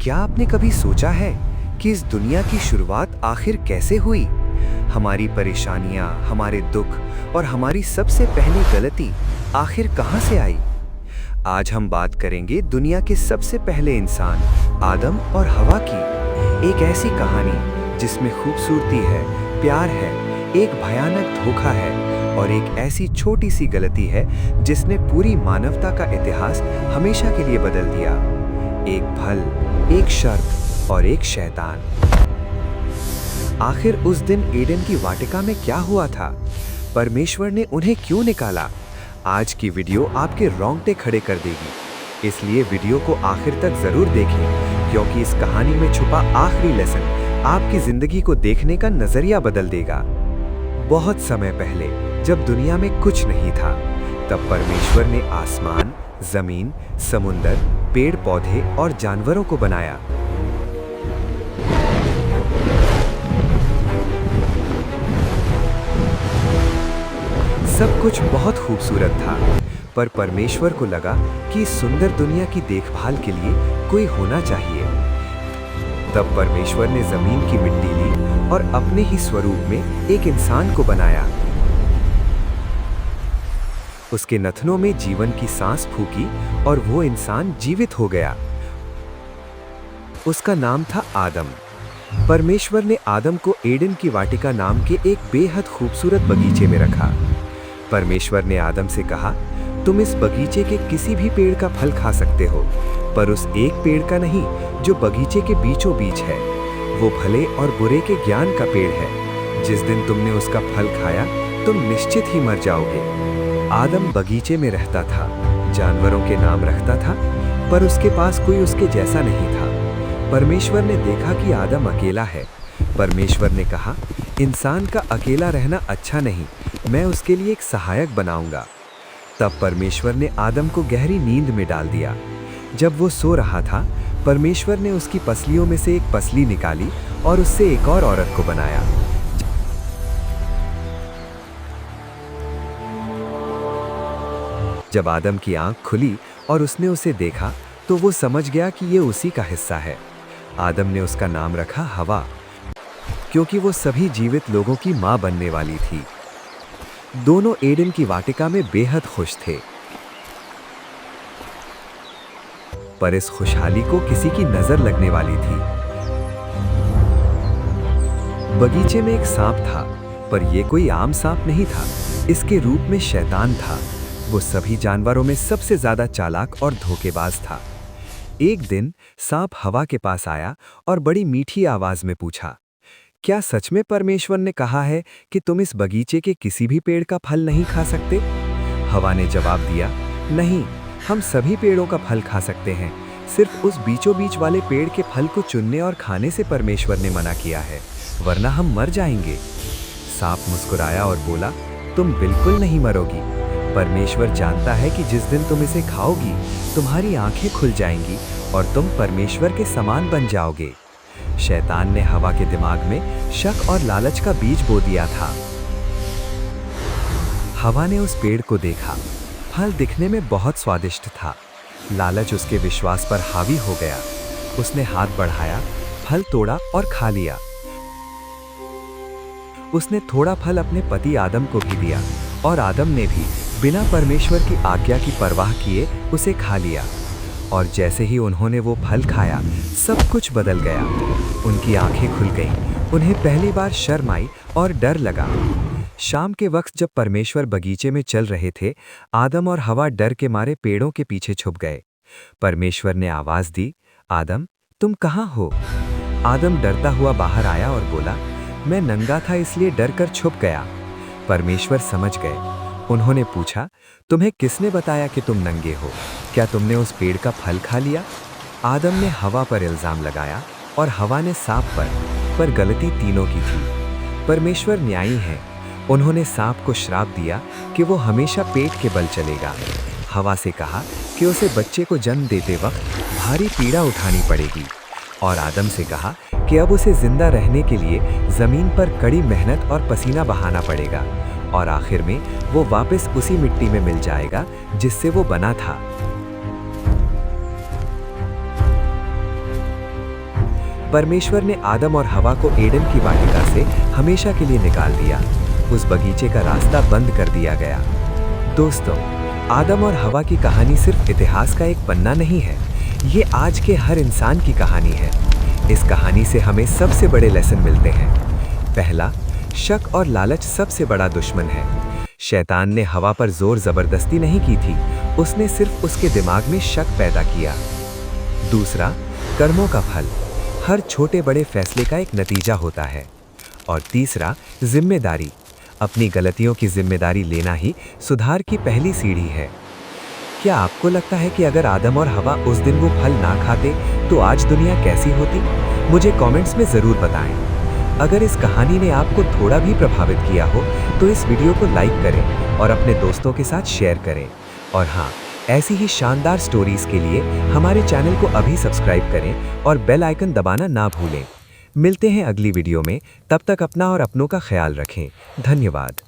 क्या आपने कभी सोचा है कि इस दुनिया की शुरुआत आखिर कैसे हुई? हमारी परेशानियां, हमारे दुख और हमारी सबसे पहली गलती आखिर कहां से आई? आज हम बात करेंगे दुनिया के सबसे पहले इंसान आदम और हवा की। एक ऐसी कहानी जिसमें खूबसूरती है, प्यार है, एक भयानक धोखा है और एक ऐसी छोटी सी गलती है जिसने पूरी मानवता का इतिहास हमेशा के लिए बदल दिया। एक फल, एक शर्त और एक शैतान। आखिर उस दिन एडन की वाटिका में क्या हुआ था? परमेश्वर ने उन्हें क्यों निकाला? आज की वीडियो आपके रोंगटे खड़े कर देगी, इसलिए वीडियो को आखिर तक जरूर देखें, क्योंकि इस कहानी में छुपा आखिरी लेसन आपकी जिंदगी को देखने का नजरिया बदल देगा। बहुत समय पहले, जब दुनिया में कुछ नहीं था, तब परमेश्वर ने आसमान, जमीन, समुंदर, पेड़ पौधे और जानवरों को बनाया। सब कुछ बहुत खूबसूरत था, पर परमेश्वर को लगा कि इस सुंदर दुनिया की देखभाल के लिए कोई होना चाहिए। तब परमेश्वर ने जमीन की मिट्टी ली और अपने ही स्वरूप में एक इंसान को बनाया। उसके नथनों में जीवन की सांस फूकी और वो इंसान जीवित हो गया। उसका नाम था आदम। परमेश्वर ने आदम को एडन की वाटिका नाम के एक बेहद खूबसूरत बगीचे में रखा। परमेश्वर ने आदम से कहा, तुम इस बगीचे के किसी भी पेड़ का फल खा सकते हो, पर उस एक पेड़ का नहीं जो बगीचे के बीचों बीच है। वो भले और बुरे के ज्ञान का पेड़ है। जिस दिन तुमने उसका फल खाया, तुम निश्चित ही मर जाओगे। आदम बगीचे में रहता था, जानवरों के नाम रखता था, पर उसके पास कोई उसके जैसा नहीं था। परमेश्वर ने देखा कि आदम अकेला है। परमेश्वर ने कहा, इंसान का अकेला रहना अच्छा नहीं, मैं उसके लिए एक सहायक बनाऊंगा। तब परमेश्वर ने आदम को गहरी नींद में डाल दिया। जब वो सो रहा था, परमेश्वर ने उसकी पसलियों में से एक पसली निकाली और उससे एक और औरत को बनाया। जब आदम की आंख खुली और उसने उसे देखा, तो वो समझ गया कि ये उसी का हिस्सा है। आदम ने उसका नाम रखा हवा, क्योंकि वो सभी जीवित लोगों की मां बनने वाली थी। दोनों एडन की वाटिका में बेहद खुश थे, पर इस खुशहाली को किसी की नजर लगने वाली थी। बगीचे में एक सांप था, पर यह कोई आम सांप नहीं था। इसके रूप में शैतान था। वो सभी जानवरों में सबसे ज्यादा चालाक और धोखेबाज था। एक दिन सांप हवा के पास आया और बड़ी मीठी आवाज में पूछा, क्या सच में परमेश्वर ने कहा है कि तुम इस बगीचे के किसी भी पेड़ का फल नहीं खा सकते? हवा ने जवाब दिया, नहीं, हम सभी पेड़ों का फल खा सकते हैं। सिर्फ उस बीचों बीच वाले पेड़ के फल को चुनने और खाने से परमेश्वर ने मना किया है, वरना हम मर जाएंगे। सांप मुस्कुराया और बोला, तुम बिल्कुल नहीं मरोगी। परमेश्वर जानता है कि जिस दिन तुम इसे खाओगी, तुम्हारी आंखें खुल जाएंगी और तुम परमेश्वर के समान बन जाओगे। शैतान ने हवा के दिमाग में शक और लालच का बीज बो दिया था। हवा ने उस पेड़ को देखा। फल दिखने में बहुत स्वादिष्ट था। लालच उसके विश्वास पर हावी हो गया। उसने हाथ बढ़ाया, फल तोड़ा और खा लिया। उसने थोड़ा फल अपने पति आदम को भी दिया और आदम ने भी बिना परमेश्वर की आज्ञा की परवाह किए उसे खा लिया। और जैसे ही उन्होंने वो फल खाया, सब कुछ बदल गया। उनकी आंखें खुल गईं। उन्हें पहली बार शर्म आई और डर लगा। शाम के वक्त जब परमेश्वर बगीचे में चल रहे थे, आदम और हवा डर के मारे पेड़ों के पीछे छुप गए। परमेश्वर ने आवाज दी, आदम, तुम कहाँ हो? आदम डरता हुआ बाहर आया और बोला, मैं नंगा था इसलिए डर कर छुप गया। परमेश्वर समझ गए। उन्होंने पूछा, तुम्हें किसने बताया कि तुम नंगे हो? क्या तुमने उस पेड़ का फल खा लिया? आदम ने हवा पर इल्जाम लगाया और हवा ने सांप पर गलती तीनों की थी। परमेश्वर न्यायी है। उन्होंने सांप को श्राप दिया कि वो हमेशा पेट के बल चलेगा। हवा से कहा कि उसे बच्चे को जन्म देते वक्त भारी पीड़ा उठानी पड़ेगी, और आदम से कहा कि अब उसे जिंदा रहने के लिए जमीन पर कड़ी मेहनत और पसीना बहाना पड़ेगा, और आखिर में वो वापस उसी मिट्टी में मिल जाएगा जिससे वो बना था। परमेश्वर ने आदम और हवा को एडन की वाटिका से हमेशा के लिए निकाल दिया। उस बगीचे का रास्ता बंद कर दिया गया। दोस्तों, आदम और हवा की कहानी सिर्फ इतिहास का एक पन्ना नहीं है, ये आज के हर इंसान की कहानी है। इस कहानी से हमें सबसे बड़े लेसन मिलते हैं। पहला, शक और लालच सबसे बड़ा दुश्मन है। शैतान ने हवा पर जोर जबरदस्ती नहीं की थी, उसने सिर्फ उसके दिमाग में शक पैदा किया। दूसरा, कर्मों का फल हर छोटे बड़े फैसले का एक नतीजा होता है। और तीसरा, जिम्मेदारी, अपनी गलतियों की जिम्मेदारी लेना ही सुधार की पहली सीढ़ी है। क्या आपको लगता है कि अगर आदम और हवा उस दिन वो फल ना खाते तो आज दुनिया कैसी होती? मुझे कमेंट्स में ज़रूर बताएं। अगर इस कहानी ने आपको थोड़ा भी प्रभावित किया हो तो इस वीडियो को लाइक करें और अपने दोस्तों के साथ शेयर करें। और हाँ, ऐसी ही शानदार स्टोरीज के लिए हमारे चैनल को अभी सब्सक्राइब करें और बेल आइकन दबाना ना भूलें। मिलते हैं अगली वीडियो में, तब तक अपना और अपनों का ख्याल रखें। धन्यवाद।